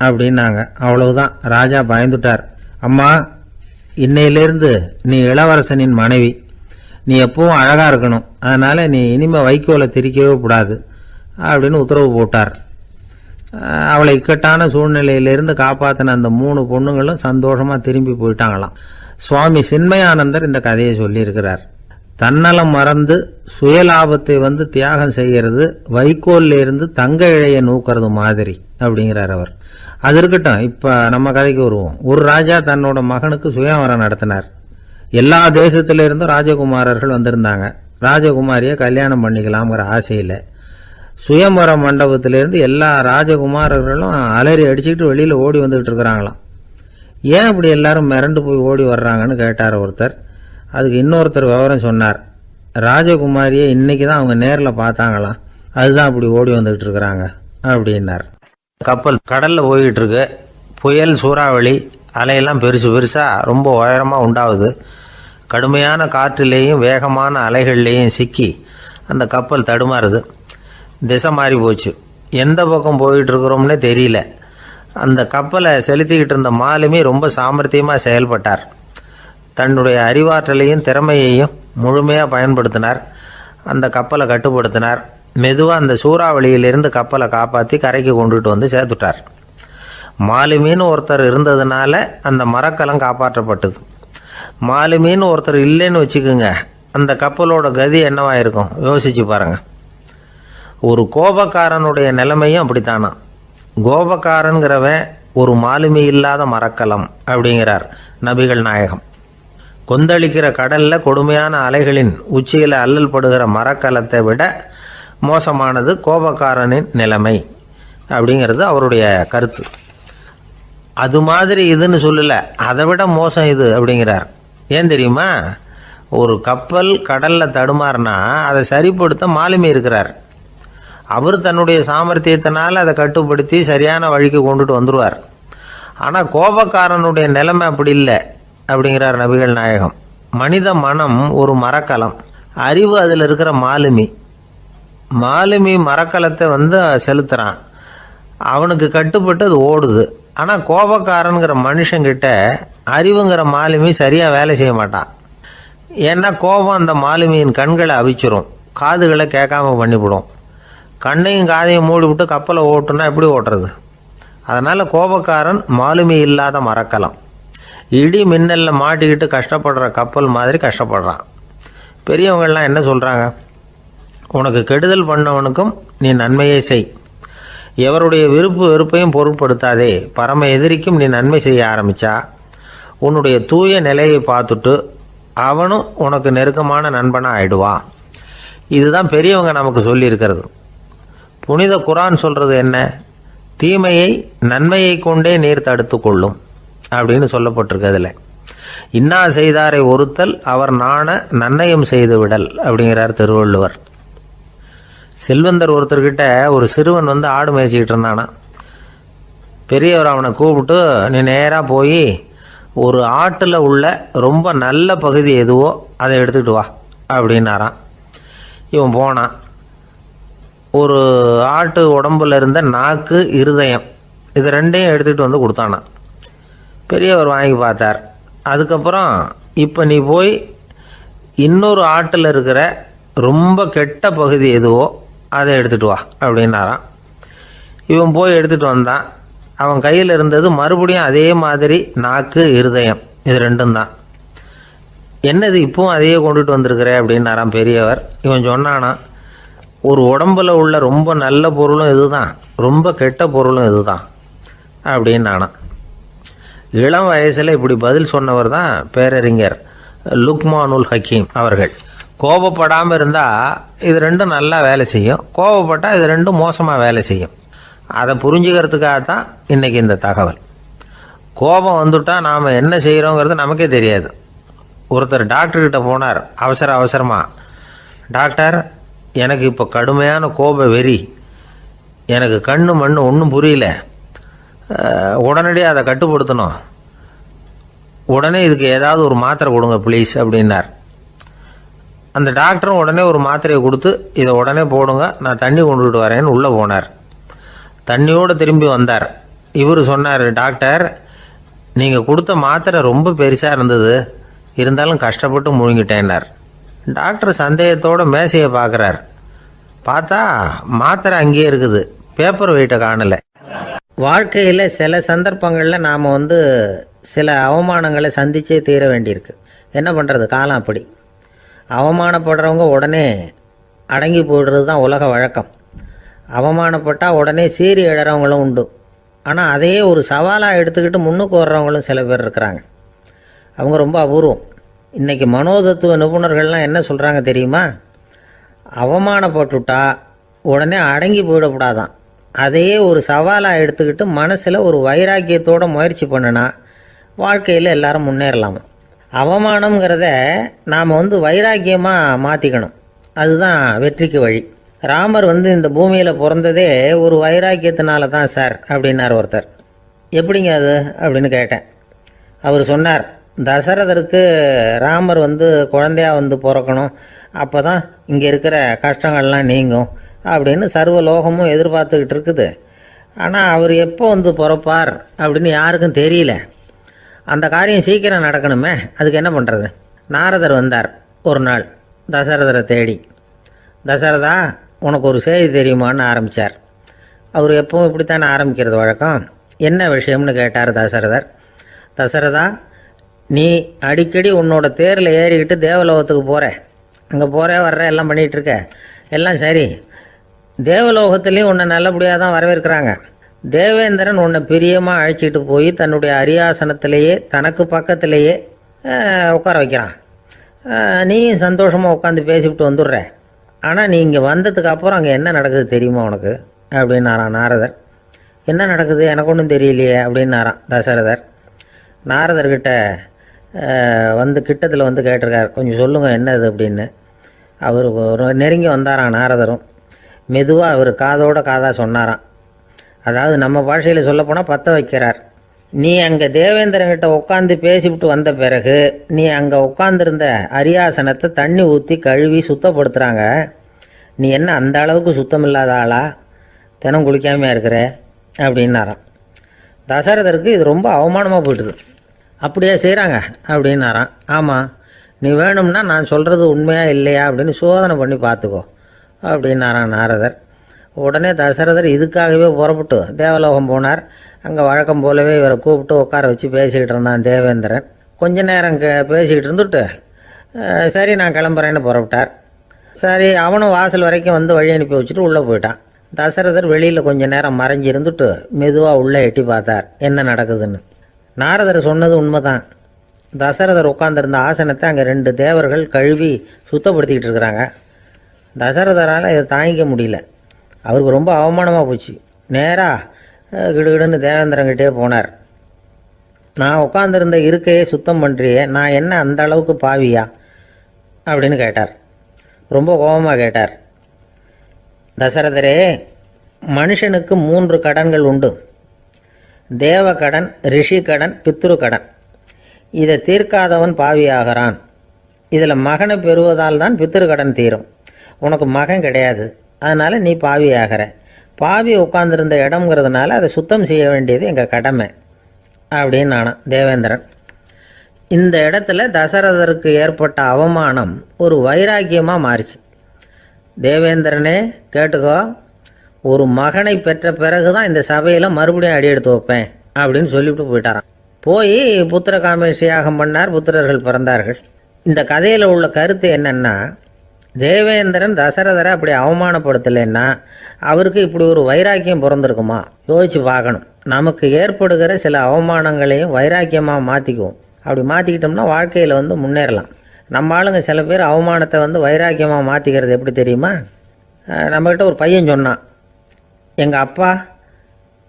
S1: அப்படின்னாங்க. அவ்வளவுதான். ராஜா பயந்துட்டார். அம்மா, இன்னையிலேருந்து நீ இளவரசனின் மனைவி. நீ எப்பவும் அழகாக இருக்கணும். அதனால் நீ இனிமேல் வைக்கோலை திரிக்கவே கூடாது அப்படின்னு உத்தரவு போட்டார். அவளை இக்கட்டான சூழ்நிலையிலிருந்து காப்பாற்றின அந்த 3 பொண்ணுங்களும் சந்தோஷமாக திரும்பி போயிட்டாங்களாம். சுவாமி சின்மயானந்தர் இந்த கதையை சொல்லியிருக்கிறார். தன்னலம் மறந்து சுயலாபத்தை தியாகம் செய்கிறது வைக்கோல்ல இருந்து தங்க இழைய நூக்கிறது மாதிரி அப்படிங்கிறார் அவர்.
S2: அது இருக்கட்டும், இப்போ நம்ம கதைக்கு வருவோம். ஒரு ராஜா தன்னோட மகனுக்கு சுயவரம் நடத்தினார். எல்லா தேசத்திலிருந்தும் ராஜகுமாரர்கள் வந்திருந்தாங்க. ராஜகுமாரியை கல்யாணம் பண்ணிக்கலாம்ங்கிற ஆசையில் சுயம்பர மண்டபத்திலேருந்து எல்லா ராஜகுமாரர்களும் அலறி அடிச்சுக்கிட்டு வெளியில் ஓடி வந்துக்கிட்டு இருக்கிறாங்களாம். ஏன் அப்படி எல்லாரும் மிரண்டு போய் ஓடி வர்றாங்கன்னு கேட்டார் ஒருத்தர். அதுக்கு இன்னொருத்தர் விவரம் சொன்னார். ராஜகுமாரியை இன்னைக்கு தான் அவங்க நேரில் பார்த்தாங்களாம், அதுதான் அப்படி ஓடி வந்துக்கிட்டு இருக்கிறாங்க அப்படின்னார். கப்பல் கடலில் போய்கிட்டு இருக்கு. புயல், சூறாவளி, அலையெல்லாம் பெருசு பெருசாக ரொம்ப உயரமாக உண்டாகுது. கடுமையான காற்றிலேயும் வேகமான அலைகள்லேயும் சிக்கி அந்த கப்பல் தடுமாறுது. திசை மாறி போச்சு. எந்த பக்கம் போயிட்டு இருக்கிறோம்னே தெரியல. அந்த கப்பலை செலுத்திக்கிட்டு இருந்த மாலுமி ரொம்ப சாமர்த்தியமாக செயல்பட்டார். தன்னுடைய அறிவாற்றலையும் திறமையையும் முழுமையாக பயன்படுத்தினார். அந்த கப்பலை கட்டுப்படுத்தினார். மெதுவாக அந்த சூறாவளியிலிருந்து கப்பலை காப்பாற்றி கரைக்கு கொண்டுட்டு வந்து சேர்த்துட்டார். மாலுமின்னு ஒருத்தர் இருந்ததுனால அந்த மரக்கலம் காப்பாற்றப்பட்டது. மாலுமின்னு ஒருத்தர் இல்லைன்னு வச்சுக்கோங்க, அந்த கப்பலோட கதி என்னவா இருக்கும் யோசிச்சு பாருங்க. ஒரு கோபக்காரனுடைய நிலைமையும் அப்படித்தானா. கோபக்காரன்கிறவன் ஒரு மாலுமி இல்லாத மரக்கலம் அப்படிங்கிறார் நபிகள் நாயகம். கொந்தளிக்கிற கடலில் கொடுமையான அலைகளின் உச்சியில் அல்லல் படுகிற மரக்கலத்தை விட மோசமானது கோபக்காரனின் நிலைமை அப்படிங்கிறது அவருடைய கருத்து. அது மாதிரி இதுன்னு சொல்லலை, அதை விட மோசம் இது அப்படிங்கிறார். ஏன் தெரியுமா? ஒரு கப்பல் கடலில் தடுமாறினா அதை சரிப்படுத்த மாலுமி இருக்கிறார். அவர் தன்னுடைய சாமர்த்தியத்தினால் அதை கட்டுப்படுத்தி சரியான வழிக்கு கொண்டுட்டு வந்துடுவார். ஆனால் கோபக்காரனுடைய நிலைமை அப்படி இல்லை அப்படிங்கிறார் நபிகள் நாயகம். மனித மனம் ஒரு மரக்கலம், அறிவு அதில் இருக்கிற மாலுமி. மாலுமி மரக்கலத்தை செலுத்துகிறான், அவனுக்கு கட்டுப்பட்டு அது ஓடுது. ஆனால் கோபக்காரனுங்கிற மனுஷங்கிட்ட அறிவுங்கிற மாலுமி சரியாக வேலை செய்ய மாட்டான். ஏன்னா கோபம் அந்த மாலுமியின் கண்களை அவிச்சிரும், காதுகளை கேட்காம பண்ணிவிடும். கண்ணையும் காதையும் மூடிவிட்டு கப்பலை ஓட்டுனா எப்படி ஓட்டுறது? அதனால் கோபக்காரன் மாலுமி இல்லாத மரக்கலம். இடி மின்னலில் மாட்டிக்கிட்டு கஷ்டப்படுற கப்பல் மாதிரி கஷ்டப்படுறான். பெரியவங்கள்லாம் என்ன சொல்கிறாங்க? உனக்கு கெடுதல் பண்ணவனுக்கும் நீ நன்மையை செய், எவருடைய விருப்பு வெறுப்பையும் பொருட்படுத்தாதே. பரம எதிரிக்கும் நீ நன்மை செய்ய ஆரம்பித்தா உன்னுடைய தூய நிலையை பார்த்துட்டு அவனும் உனக்கு நெருக்கமான நண்பனாக ஆயிடுவான். இதுதான் பெரியவங்க நமக்கு சொல்லியிருக்கிறது. புனித குரான் சொல்கிறது என்ன? தீமையை நன்மையை கொண்டே நீர் தடுத்து கொள்ளும் அப்படின்னு சொல்லப்பட்டிருக்கு. அதில் இன்னா செய்தாரை ஒருத்தல் அவர் நாண நன்னயம் செய்து விடல் அப்படிங்கிறார் திருவள்ளுவர். செல்வந்தர் ஒருத்தர்கிட்ட ஒரு சிறுவன் ஆடு மேய்ச்சிக்கிட்டு இருந்தானா. பெரியவர் அவனை கூப்பிட்டு, நீ நேராக போய் ஒரு ஆட்டில் உள்ள ரொம்ப நல்ல பகுதி எதுவோ அதை எடுத்துக்கிட்டு வா அப்படின்னாரான். இவன் போனான். ஒரு ஆட்டு உடம்புல இருந்த நாக்கு, இருதயம், இது ரெண்டையும் எடுத்துகிட்டு வந்து கொடுத்தானான். பெரியவர் வாங்கி பார்த்தார். அதுக்கப்புறம் இப்போ நீ போய் இன்னொரு ஆட்டில் இருக்கிற ரொம்ப கெட்ட பகுதி எதுவோ அதை எடுத்துகிட்டு வா அப்படின்னாரான். இவன் போய் எடுத்துகிட்டு வந்தான். அவன் கையில் இருந்தது மறுபடியும் அதே மாதிரி நாக்கு, இருதயம், இது ரெண்டும் தான். என்னது இப்பவும் அதையே கொண்டுட்டு வந்திருக்கிற அப்படின்னாரான் பெரியவர். இவன் சொன்னானா, ஒரு உடம்புல உள்ள ரொம்ப நல்ல பொருளும் இதுதான், ரொம்ப கெட்ட பொருளும் இதுதான் அப்படின்னானா. இளம் வயசில் இப்படி பதில் சொன்னவர் தான் பேரறிஞர் லுக்மானுல் ஹக்கீம் அவர்கள். கோபப்படாமல் இருந்தால் இது ரெண்டும் நல்லா வேலை செய்யும், கோபப்பட்டால் இது ரெண்டும் மோசமாக வேலை செய்யும். அதை புரிஞ்சுக்கிறதுக்காகத்தான் இன்றைக்கி இந்த தகவல். கோபம் வந்துட்டால் நாம் என்ன செய்கிறோங்கிறது நமக்கே தெரியாது. ஒருத்தர் டாக்டர்கிட்ட போனார் அவசரமாக. டாக்டர், எனக்கு இப்போ கடுமையான கோப வெறி, எனக்கு கண்ணு மண்ணு ஒன்றும் புரியல, உடனடியாக அதை கட்டுப்படுத்தணும், உடனே இதுக்கு ஏதாவது ஒரு மாத்திரை கொடுங்க ப்ளீஸ் அப்படின்னார். அந்த டாக்டரும் உடனே ஒரு மாத்திரையை கொடுத்து, இதை உடனே போடுங்க, நான் தண்ணி கொண்டுகிட்டு வரேன்னு உள்ளே போனார். தண்ணியோடு திரும்பி வந்தார். இவர் சொன்னார், டாக்டர், நீங்கள் கொடுத்த மாத்திரை ரொம்ப பெருசாக இருந்தது, இருந்தாலும் கஷ்டப்பட்டு முழுங்கிட்டேன்னார். டாக்டர் சந்தேகத்தோடு மேசையை பார்க்குறார். பார்த்தா மாத்திரை அங்கேயே இருக்குது, பேப்பர் வெயிட்டை காணலை. வாழ்க்கையில் சில சந்தர்ப்பங்களில் நாம் சில அவமானங்களை சந்திச்சே தீர வேண்டியிருக்கு. என்ன பண்ணுறது, காலம் அப்படி. அவமானப்படுறவங்க உடனே அடங்கி போயிடுறது தான் உலக வழக்கம். அவமானப்பட்டால் உடனே சீறி எழறவங்களும் உண்டு.
S1: ஆனால் அதையே ஒரு சவாலாக எடுத்துக்கிட்டு முன்னுக்கு வர்றவங்களும் சில பேர் இருக்கிறாங்க. அவங்க ரொம்ப அபூர்வம். இன்றைக்கி மனோதத்துவ நிபுணர்கள்லாம் என்ன சொல்கிறாங்க தெரியுமா? அவமானப்பட்டுட்டா உடனே அடங்கி போயிடக்கூடாதான். அதையே ஒரு சவாலாக எடுத்துக்கிட்டு மனசில் ஒரு வைராக்கியத்தோடு முயற்சி பண்ணினா வாழ்க்கையில் எல்லாரும் முன்னேறலாமா. அவமானங்கிறத நாம் வைராக்கியமாக மாற்றிக்கணும். அதுதான் வெற்றிக்கு வழி. ராமர் இந்த பூமியில் பிறந்ததே ஒரு வைராக்கியத்தினால தான் சார் அப்படின்னார் ஒருத்தர். எப்படிங்க அது அப்படின்னு கேட்டேன். அவர் சொன்னார், தசரதருக்கு ராமர் குழந்தையாக பிறக்கணும், அப்போ தான் இங்கே இருக்கிற கஷ்டங்கள்லாம் நீங்கும் அப்படின்னு சர்வ லோகமும் எதிர்பார்த்துக்கிட்டு இருக்குது. ஆனால் அவர் எப்போ பிறப்பார் அப்படின்னு யாருக்கும் தெரியல. அந்த காரியம் சீக்கிரம் நடக்கணுமே, அதுக்கு என்ன பண்ணுறது? நாரதர் வந்தார் ஒரு நாள் தசரதரை தேடி. தசரதா, உனக்கு ஒரு செய்தி தெரியுமான்னு ஆரம்பித்தார். அவர் எப்பவும் இப்படித்தானே ஆரம்பிக்கிறது வழக்கம். என்ன விஷயம்னு கேட்டார் தசரதர். தசரதா, நீ அடிக்கடி உன்னோட தேரில் ஏறிக்கிட்டு தேவலோகத்துக்கு போகிற, அங்கே போகிற வர்ற எல்லாம் பண்ணிகிட்ருக்க, எல்லாம் சரி. தேவலோகத்துலேயும் உன்னை நல்லபடியாக தான் வரவேற்கிறாங்க. தேவேந்திரன் உன்னை பிரியமாக அழைச்சிட்டு போய் தன்னுடைய அரியாசனத்திலேயே தனக்கு பக்கத்திலேயே உட்கார வைக்கிறான். நீயும் சந்தோஷமாக உட்காந்து பேசிவிட்டு வந்துடுற. ஆனால் நீ இங்கே வந்ததுக்கு அப்புறம் அங்கே என்ன நடக்குது தெரியுமா உனக்கு அப்படின்னாரான் நாரதர். என்ன நடக்குது எனக்கு ஒன்றும் தெரியலையே அப்படின்னாரான் தசரதர். நாரதர்கிட்ட கிட்டத்தில் கேட்டிருக்கார், கொஞ்சம் சொல்லுங்கள் என்னது அப்படின்னு. அவர் நெருங்கி வந்தாரான் நாரதரும். மெதுவாக அவர் காதோட காதாக சொன்னாராம். அதாவது நம்ம பாஷையில் சொல்லப்போனால் பற்ற வைக்கிறார். நீ அங்கே தேவேந்திரங்கிட்ட உட்காந்து பேசிவிட்டு வந்த பிறகு நீ அங்கே உட்காந்துருந்த அரியாசனத்தை தண்ணி ஊற்றி கழுவி சுத்தப்படுத்துகிறாங்க. நீ என்ன அந்த அளவுக்கு சுத்தம் இல்லாத ஆளா, தினம் குளிக்காமையாக இருக்கிற அப்படின்னாராம். தசரதருக்கு இது ரொம்ப அவமானமாக போயிட்டுது. அப்படியே செய்கிறாங்க அப்படின்னாராம். ஆமாம், நீ வேணும்னா நான் சொல்கிறது உண்மையாக இல்லையா அப்படின்னு சோதனை பண்ணி பார்த்துக்கோ அப்படின்னாரான் நாரதர். உடனே தசரதர் இதுக்காகவே புறப்பட்டு தேவலோகம் போனார். அங்கே வழக்கம் போலவே இவரை கூப்பிட்டு உட்கார வச்சு பேசிக்கிட்டு இருந்தான் தேவேந்திரன். கொஞ்ச நேரம் பேசிக்கிட்டு இருந்துட்டு சரி நான் கிளம்புறேன்னு புறப்பட்டார். சரி, அவனும் வாசல் வரைக்கும் வழி அனுப்பி வச்சுட்டு உள்ளே போயிட்டான். தசரதர் வெளியில் கொஞ்ச நேரம் மறைஞ்சி இருந்துட்டு மெதுவாக உள்ளே எட்டி பார்த்தார் என்ன நடக்குதுன்னு. நாரதர் சொன்னது உண்மைதான். தசரதர் உட்காந்துருந்த ஆசனத்தை அங்கே 2 தேவர்கள் கழுவி சுத்தப்படுத்திக்கிட்டு இருக்கிறாங்க. தசரதரால் இதை தாங்கிக்க முடியல. அவருக்கு ரொம்ப அவமானமாக போச்சு. நேராக கிடுகிடுன்னு தேவேந்திரங்கிட்டே போனார். நான் உட்காந்துருந்த இருக்கையே சுத்தம் பண்ணுறியே, நான் என்ன அந்த அளவுக்கு பாவியா அப்படின்னு கேட்டார். ரொம்ப கோபமாக கேட்டார். தசரதரே, மனுஷனுக்கு 3 கடன்கள் உண்டு. தேவ கடன், ரிஷி கடன், பித்ரு கடன். இதை தீர்க்காதவன் பாவியாகிறான். இதில் மகனை பெறுவதால் தான் பித்ரு கடன் தீரும். உனக்கு மகன் கிடையாது, அதனால் நீ பாவி ஆகிற. பாவி உட்காந்துருந்த இடம்ங்கிறதுனால அதை சுத்தம் செய்ய வேண்டியது எங்கள் கடமை அப்படின்னு நானான் தேவேந்திரன். இந்த இடத்துல தசரதருக்கு ஏற்பட்ட அவமானம் ஒரு வைராக்கியமாக மாறிச்சு. தேவேந்திரனே கேட்டுக்கோ, ஒரு மகனை பெற்ற பிறகு தான் இந்த சபையில் மறுபடியும் அடி எடுத்து வைப்பேன் அப்படின்னு சொல்லிவிட்டு போயிட்டாரான். போய் புத்திர காமேஷ் யாகம் பண்ணார். புத்திரர்கள் பிறந்தார்கள். இந்த கதையில் உள்ள கருத்து என்னென்னா, தேவேந்திரன் தசரதரை அப்படி அவமானப்படுத்தலைன்னா அவருக்கு இப்படி ஒரு வைராக்கியம் பிறந்திருக்குமா? யோசிச்சு பார்க்கணும். நமக்கு ஏற்படுகிற சில அவமானங்களையும் வைராக்கியமாக மாற்றிக்குவோம். அப்படி மாற்றிக்கிட்டோம்னா வாழ்க்கையில் முன்னேறலாம். நம்ம ஆளுங்க சில பேர் அவமானத்தை வைராக்கியமாக மாற்றிக்கிறது எப்படி தெரியுமா? நம்மக்கிட்ட ஒரு பையன் சொன்னான், எங்கள் அப்பா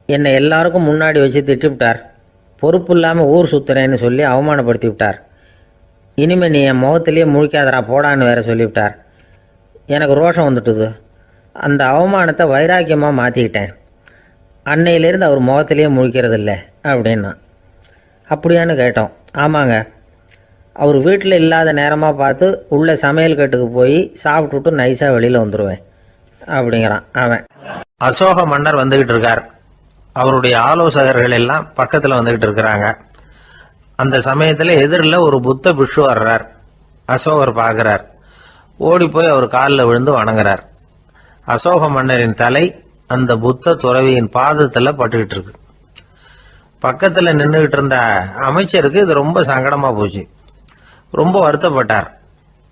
S1: என்னை எல்லாருக்கும் முன்னாடி வச்சு திட்டிவிட்டார், பொறுப்பு இல்லாமல் ஊர் சுற்றுறேன்னு சொல்லி அவமானப்படுத்தி விட்டார். இனிமேல் நீ என் முகத்திலேயே முழிக்காதரா போடான்னு வேற சொல்லிவிட்டார். எனக்கு ரோஷம் வந்துட்டுது. அந்த அவமானத்தை வைராக்கியமாக மாற்றிக்கிட்டேன். அன்னையிலேருந்து அவர் முகத்திலேயே முழிக்கிறது இல்லை அப்படின்னா. அப்படியான்னு கேட்டோம். ஆமாங்க, அவர் வீட்டில் இல்லாத நேரமாக பார்த்து உள்ள சமையல் கட்டுக்கு போய் சாப்பிட்டுட்டு நைஸாக வெளியில் வந்துடுவேன் அப்படிங்கிறான் அவன்.
S2: அசோக மன்னர் வந்துகிட்டு இருக்கார். அவருடைய ஆலோசகர்கள் எல்லாம் பக்கத்தில் வந்துகிட்டு இருக்கிறாங்க. அந்த சமயத்தில் எதிரில் ஒரு புத்த பிக்ஷு வர்றார். அசோகர் பார்க்குறார். ஓடி போய் அவர் காலில் விழுந்து வணங்குறார். அசோக மன்னரின் தலை அந்த புத்த துறவியின் பாதத்தில் பட்டுக்கிட்டு இருக்கு. பக்கத்தில் நின்றுகிட்டு இருந்த அமைச்சருக்கு இது ரொம்ப சங்கடமாக போச்சு. ரொம்ப வருத்தப்பட்டார்.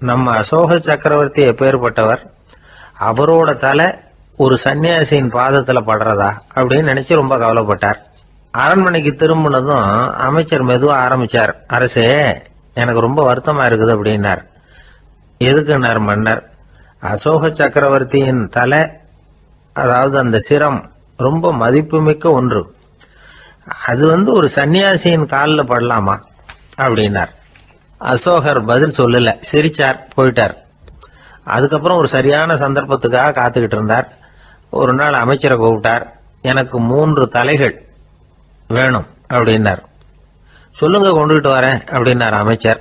S2: நம்ம அசோக சக்கரவர்த்தி எப்பேற்பட்டவர், அவரோட தலை ஒரு சன்னியாசியின் பாதத்தில் படுறதா அப்படின்னு நினைச்சு ரொம்ப கவலைப்பட்டார். அரண்மனைக்கு திரும்பினதும் அமைச்சர் மெதுவா ஆரம்பிச்சார். அரசே, எனக்கு ரொம்ப வருத்தமா இருக்குது அப்படின்னார். எதுக்குன்னார் மன்னர். அசோக சக்கரவர்த்தியின் தலை, அதாவது அந்த சிரம், ரொம்ப மதிப்புமிக்க ஒன்று. அது ஒரு சன்னியாசியின் காலில் படலாமா அப்படின்னார். அசோகர் பதில் சொல்லல, சிரிச்சார், போயிட்டார். அதுக்கப்புறம் ஒரு சரியான சந்தர்ப்பத்துக்காக காத்துக்கிட்டு இருந்தார். ஒரு நாள் அமைச்சரை கூப்பிட்டார். எனக்கு 3 தலைகள் வேணும் அப்படின்னார். சொல்லுங்க, கொண்டுகிட்டு வரேன் அப்படின்னார் அமைச்சர்.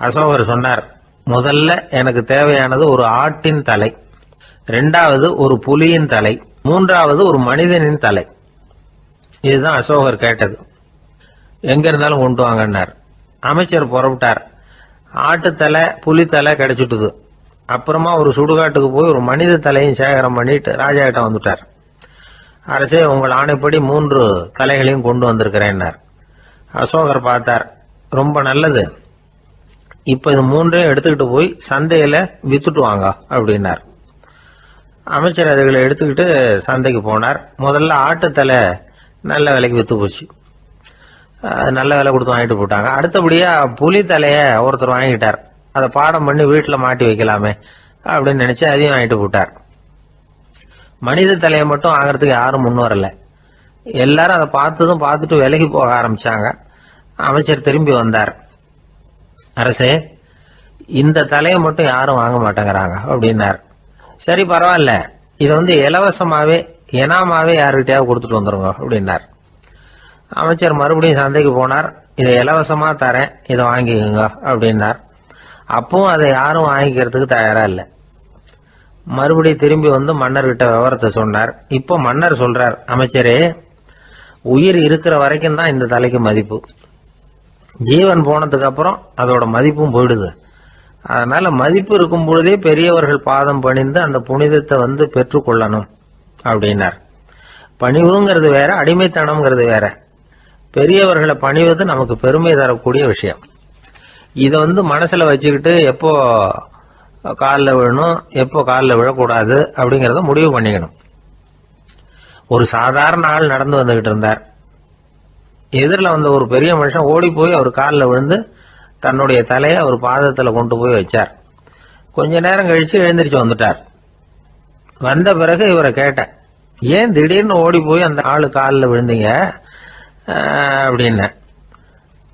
S2: அசோகர் சொன்னார், முதல்ல எனக்கு தேவையானது ஒரு ஆட்டின் தலை, 2வது ஒரு புலியின் தலை, 3வது ஒரு மனிதனின் தலை. இதுதான் அசோகர் கேட்டது. எங்க இருந்தாலும் கொண்டு வாங்கன்னார். அமைச்சர் புறப்பட்டார். ஆட்டுத்தலை, புலித்தலை கிடைச்சிட்டுது. அப்புறமா ஒரு சுடுகாட்டுக்கு போய் ஒரு மனித தலையும் சேகரம் பண்ணிட்டு ராஜா கிட்ட வந்துட்டார். அரசே, உங்கள் ஆணைப்படி 3 தலைகளையும் கொண்டு வந்திருக்கிறேன்னார். அசோகர் பார்த்தார். ரொம்ப நல்லது, இப்ப இது 3ஐயும் எடுத்துக்கிட்டு போய் சந்தையில வித்துட்டு வாங்க அப்படின்னார். அமைச்சர் அதுகளை எடுத்துக்கிட்டு சந்தைக்கு போனார். முதல்ல ஆட்டுத்தலை நல்ல விலைக்கு வித்து போச்சு. நல்ல விலை கொடுத்து வாங்கிட்டு போட்டாங்க. அடுத்தபடியா புலி தலைய ஒருத்தர் வாங்கிட்டார். அதை பாடம் பண்ணி வீட்டில் மாட்டி வைக்கலாமே அப்படின்னு நினைச்சு அதையும் வாங்கிட்டு போட்டார். மனித தலையை மட்டும் வாங்கறதுக்கு யாரும் முன் வரல. எல்லாரும் அதை பார்த்துட்டு விலகி போக ஆரம்பிச்சாங்க. அமைச்சர் திரும்பி வந்தார். அரசே, இந்த தலையை மட்டும் யாரும் வாங்க மாட்டேங்கிறாங்க அப்படின்னார். சரி, பரவாயில்ல, இதை இலவசமாவே எனாமாவே யாருக்கிட்டையாவது கொடுத்துட்டு வந்துருங்க அப்படின்னார். அமைச்சர் மறுபடியும் சந்தைக்கு போனார். இதை இலவசமா தரேன், இதை வாங்கிக்கோங்க அப்படின்னார். அப்பவும் அதை யாரும் வாங்கிக்கிறதுக்கு தயாரா இல்லை. மறுபடியும் திரும்பி மன்னர்கிட்ட விவரத்தை சொன்னார். இப்போ மன்னர் சொல்றார், அமைச்சரே, உயிர் இருக்கிற வரைக்கும் தான் இந்த தலைக்கு மதிப்பு. ஜீவன் போனதுக்கு அப்புறம் அதோட மதிப்பும் போயிடுது. அதனால மதிப்பு இருக்கும் பொழுதே பெரியவர்கள் பாதம் பணிந்து அந்த புனிதத்தை பெற்றுக்கொள்ளணும் அப்படின்னார். பணிவுங்கிறது வேற, அடிமைத்தனம்ங்கிறது வேற. பெரியவர்களை பணிவது நமக்கு பெருமை தரக்கூடிய விஷயம். இதை மனசுல வச்சுக்கிட்டு எப்போ காலில் விழணும், எப்போ காலில் விழக்கூடாது அப்படிங்கறத முடிவு பண்ணிக்கணும். ஒரு சாதாரண ஆள் நடந்து வந்துகிட்டு இருந்தார். எதிரில் வந்த ஒரு பெரிய மனுஷன் ஓடி போய் அவர் காலில் விழுந்து தன்னுடைய தலையை அவர் பாதத்தில் கொண்டு போய் வச்சார். கொஞ்ச நேரம் கழிச்சு எழுந்திரிச்சு வந்துட்டார். வந்த பிறகு இவரை கேட்டேன், ஏன் திடீர்னு ஓடி போய் அந்த ஆளு காலில் விழுந்தீங்க அப்படின்னு.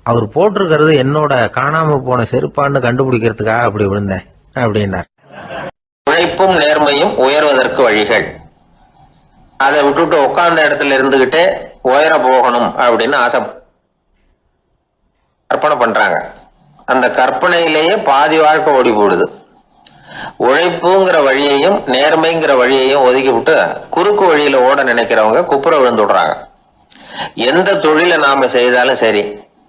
S2: அவர் போட்டிருக்கிறது என்னோட காணாம போன செருப்பான்னு கண்டுபிடிக்கிறதுக்காக அப்படி விழுந்தேன் அப்படின்னார்.
S1: உழைப்பும் நேர்மையும் உயர்வதற்கு வழிகள். அதை விட்டுட்டு உட்கார்ந்த இடத்துல இருந்துகிட்டே உயர போகணும் அப்படின்னு ஆசை கற்பனை பண்றாங்க. அந்த கற்பனையிலேயே பாதி வாழ்க்கை ஓடி போடுது. உழைப்புங்கிற வழியையும் நேர்மைங்கிற வழியையும் ஒதுக்கி விட்டு குறுக்கு வழியில ஓட நினைக்கிறவங்க குப்புற விழுந்து விடுறாங்க. எந்த தொழிலை நாம செய்தாலும் சரி,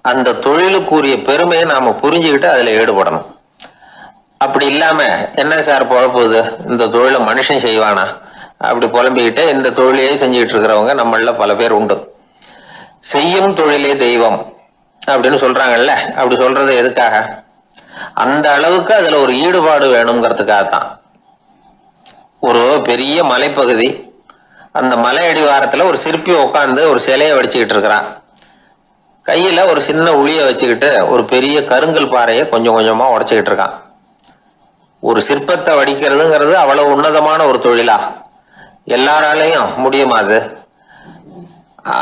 S1: அந்த தொழிலுக்குரிய பெருமையை நாம புரிஞ்சுக்கிட்டு அதுல ஈடுபடணும். அப்படி இல்லாம, என்ன சார் பொழப்புது, இந்த தொழிலை மனுஷன் செய்வானா அப்படி புலம்பிக்கிட்டே இந்த தொழிலையே செஞ்சுக்கிட்டு இருக்கிறவங்க நம்மள பல பேர் உண்டு. செய்யும் தொழிலே தெய்வம் அப்படின்னு சொல்றாங்கல்ல. அப்படி சொல்றது எதுக்காக? அந்த அளவுக்கு அதுல ஒரு ஈடுபாடு வேணுங்கிறதுக்காகத்தான். ஒரு பெரிய மலைப்பகுதி, அந்த மலை அடிவாரத்துல ஒரு சிற்பி உட்காந்து ஒரு சிலையை வடிச்சுக்கிட்டு இருக்கிறான். கையில ஒரு சின்ன உளிய வச்சுக்கிட்டு ஒரு பெரிய கருங்கல் பாறையை கொஞ்சம் கொஞ்சமா உடைச்சுக்கிட்டு இருக்கான். ஒரு சிற்பத்தை வடிக்கிறதுங்கிறது அவ்வளவு உன்னதமான ஒரு தொழிலா? எல்லாராலையும் முடியுமா அது?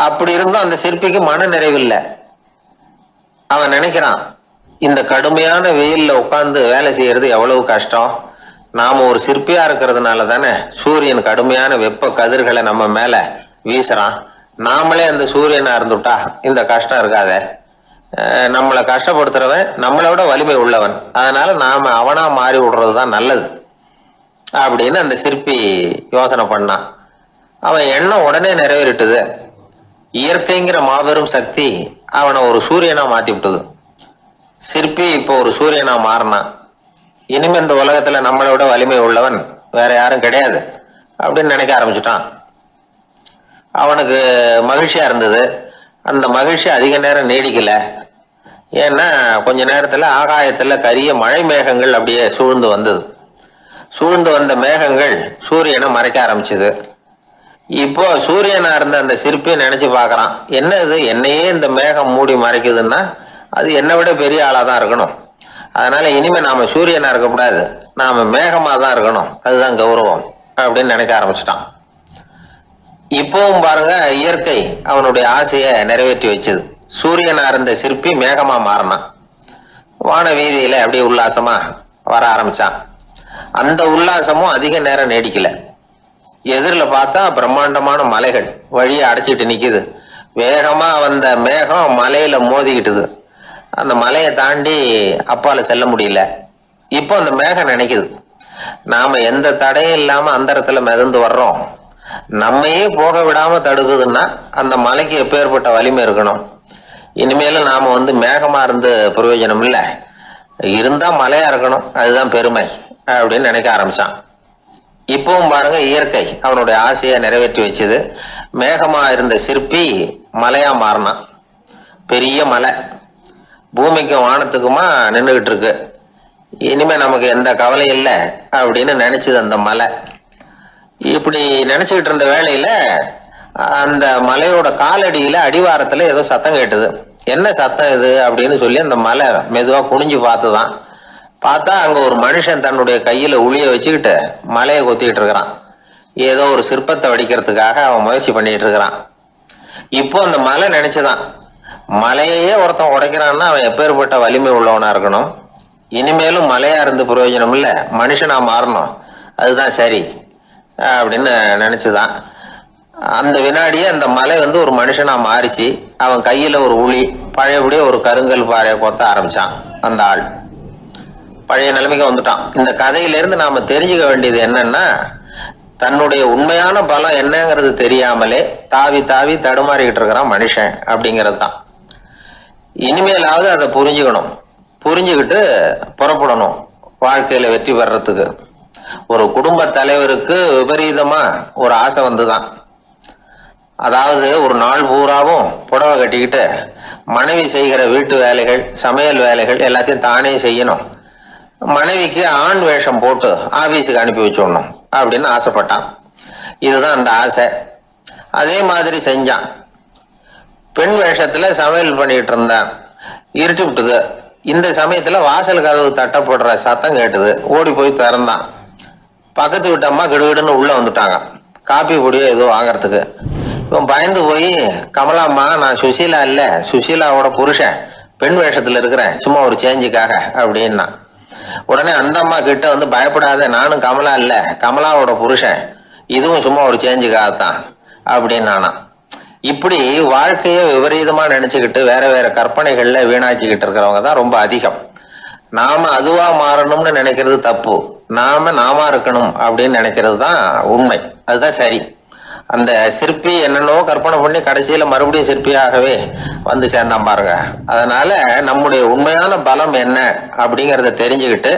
S1: அப்படி இருந்தும் அந்த சிற்பிக்கு மன நிறைவில்லை. அவன் நினைக்கிறான், இந்த கடுமையான வெயில்ல உட்கார்ந்து வேலை செய்யறது எவ்வளவு கஷ்டம். நாம ஒரு சிற்பியா இருக்கிறதுனால தானே சூரியன் கடுமையான வெப்ப கதிர்களை நம்ம மேல வீசுறான். நாமளே அந்த சூரியனா இருந்துட்டா இந்த கஷ்டம் இருக்காதே. நம்மளை கஷ்டப்படுத்துறவன் நம்மளோட வலிமை உள்ளவன், அதனால நாம அவனா மாறி விடுறதுதான் நல்லது அப்படின்னு அந்த சிற்பி யோசனை பண்ணான். அவன் எண்ணம் உடனே நிறைவேறிட்டுது. இயற்கைங்கிற மாபெரும் சக்தி அவனை ஒரு சூரியனா மாத்தி விட்டது. சிற்பி இப்போ ஒரு சூரியனா மாறினான். இனிமே இந்த உலகத்துல நம்மளோட வலிமை உள்ளவன் வேற யாரும் கிடையாது அப்படின்னு நினைக்க ஆரம்பிச்சுட்டான். அவனுக்கு மகிழ்ச்சியா இருந்தது. அந்த மகிழ்ச்சி அதிக நேரம் நீடிக்கல. ஏன்னா கொஞ்ச நேரத்துல ஆகாயத்துல கரிய மழை மேகங்கள் அப்படியே சூழ்ந்து வந்தது. சூழ்ந்து வந்த மேகங்கள் சூரியனை மறைக்க ஆரம்பிச்சது.
S3: இப்போ சூரியனா இருந்த அந்த சிற்பி நினைச்சு பாக்குறான், என்ன இது என்னையே இந்த மேகம் மூடி மறைக்குதுன்னா அது என்னை விட பெரிய ஆளா தான் இருக்கணும். அதனால இனிமே நாம சூரியனா இருக்கக்கூடாது, நாம மேகமா தான் இருக்கணும், அதுதான் கௌரவம் அப்படின்னு நினைக்க ஆரம்பிச்சிட்டான். இப்பவும் பாருங்க, இயற்கை அவனுடைய ஆசையை நிறைவேற்றி வச்சது. சூரியனா இருந்த சிற்பி மேகமா மாறினான். வான வீதியில அப்படியே உல்லாசமா வர ஆரம்பிச்சான். அந்த உல்லாசமும் அதிக நேரம் நீடிக்கல. எதிரில பார்த்தா பிரம்மாண்டமான மலைகள் வழியை அடைச்சிட்டு நிக்குது. வேகமா வந்த மேகம் மலையில மோதிக்கிட்டுது. அந்த மலையை தாண்டி அப்பால செல்ல முடியல. இப்போ அந்த மேகம் நினைக்குது, நாம எந்த தடையும் இல்லாம அந்தரத்துல மிதந்து வர்றோம், நம்மையே போக விடாம தடுக்குதுன்னா அந்த மலைக்கு எப்பேற்பட்ட வலிமை இருக்கணும். இனிமேலும் நாம மேகமா இருந்து பிரயோஜனம் இல்ல, இருந்தா மலையா இருக்கணும், அதுதான் பெருமை அப்படின்னு நினைக்க ஆரம்பிச்சான். இப்பவும் பாருங்க, இயற்கை அவனுடைய ஆசையை நிறைவேற்றி வச்சது. மேகமா இருந்த சிற்பி மலையா மாறினான். பெரிய மலை பூமிக்கும் வானத்துக்குமா நின்றுகிட்டு இருக்கு. இனிமே நமக்கு எந்த கவலை இல்லை அப்படின்னு நினைச்சது அந்த மலை. இப்படி நினைச்சுக்கிட்டு இருந்த வேளையில அந்த மலையோட காலடியில அடிவாரத்துல ஏதோ சத்தம் கேட்டுது. என்ன சத்தம் இது அப்படின்னு சொல்லி அந்த மலை மெதுவா குனிஞ்சு பார்த்துதான். பார்த்தா அங்க ஒரு மனுஷன் தன்னுடைய கையில உளிய வச்சுக்கிட்டு மலையை கொத்திக்கிட்டு இருக்கிறான். ஏதோ ஒரு சிற்பத்தை வடிக்கிறதுக்காக அவன் முயற்சி பண்ணிட்டு இருக்கிறான். இப்போ அந்த மலை நினைச்சுதான், மலையே ஒருத்தன் உடைக்கிறான்னா அவன் எப்பேற்பட்ட வலிமை உள்ளவனா இருக்கணும். இனிமேலும் மலையா இருந்து பிரயோஜனம் இல்ல, மனுஷனா மாறணும், அதுதான் சரி அப்படின்னு நினைச்சுதான். அந்த வினாடியே அந்த மலை ஒரு மனுஷனா மாறிச்சு. அவன் கையில ஒரு உளி, பழையபடியே ஒரு கருங்கல் பாறையை கொத்த ஆரம்பிச்சான். அந்த ஆள் பழைய நிலைமைக்கு வந்துட்டான். இந்த கதையிலிருந்து நாம தெரிஞ்சுக்க வேண்டியது என்னன்னா, தன்னுடைய உண்மையான பலம் என்னங்கிறது தெரியாமலே தாவி தாவி தடுமாறிக்கிட்டு இருக்கிறான் மனுஷன் அப்படிங்கிறது தான். இனிமேலாவது அதை புரிஞ்சுக்கணும், புரிஞ்சுக்கிட்டு புறப்படணும் வாழ்க்கையில வெற்றி பெறறதுக்கு. ஒரு குடும்ப தலைவருக்கு விபரீதமா ஒரு ஆசை வந்துதான். அதாவது ஒரு நாள் பூராவும் புடவை கட்டிக்கிட்டு மனைவி செய்கிற வீட்டு வேலைகள், சமையல் வேலைகள் எல்லாத்தையும் தானே செய்யணும், மனைவிக்கு ஆண் வேஷம் போட்டு ஆபீஸுக்கு அனுப்பி வச்சுடணும் அப்படின்னு ஆசைப்பட்டான். இதுதான் அந்த ஆசை. அதே மாதிரி செஞ்சான். பெண் வேஷத்துல சமையல் பண்ணிட்டு இருந்தான். இருட்டி விட்டுது. இந்த சமயத்துல வாசல் கதவு தட்டப்படுற சத்தம் கேட்டுது. ஓடி போய் திறந்தான். பக்கத்து வீட்டு அம்மா கிடுகிடுன்னு உள்ள வந்துட்டாங்க, காப்பி பொடியோ ஏதோ வாங்கறதுக்கு. இவன் பயந்து போய், கமலாம்மா, நான் சுசீலா இல்ல, சுசீலாவோட புருஷன், பெண் வேஷத்துல இருக்கிறேன், சும்மா ஒரு சேஞ்சுக்காக அப்படின்னா. உடனே அந்த அம்மா கிட்ட பயப்படாத, நானும் கமலா இல்ல, கமலாவோட புருஷன், இதுவும் சும்மா ஒரு சேஞ்சுக்காகத்தான் அப்படின்னானா. இப்படி வாழ்க்கைய விபரீதமா நினைச்சுக்கிட்டு வேற வேற கற்பனைகள்ல வீணாக்கிக்கிட்டு இருக்கிறவங்க தான் ரொம்ப அதிகம். நாம அதுவா மாறணும்னு நினைக்கிறது தப்பு, நாம இருக்கணும் அப்படின்னு நினைக்கிறது தான் உண்மை, அதுதான் சரி. அந்த சிற்பி என்னென்னோ கற்பனை பண்ணி கடைசியில மறுபடியும் சிற்பியாகவே சேர்ந்தான் பாருங்க. அதனால நம்முடைய உண்மையான பலம் என்ன அப்படிங்கறத தெரிஞ்சுக்கிட்டு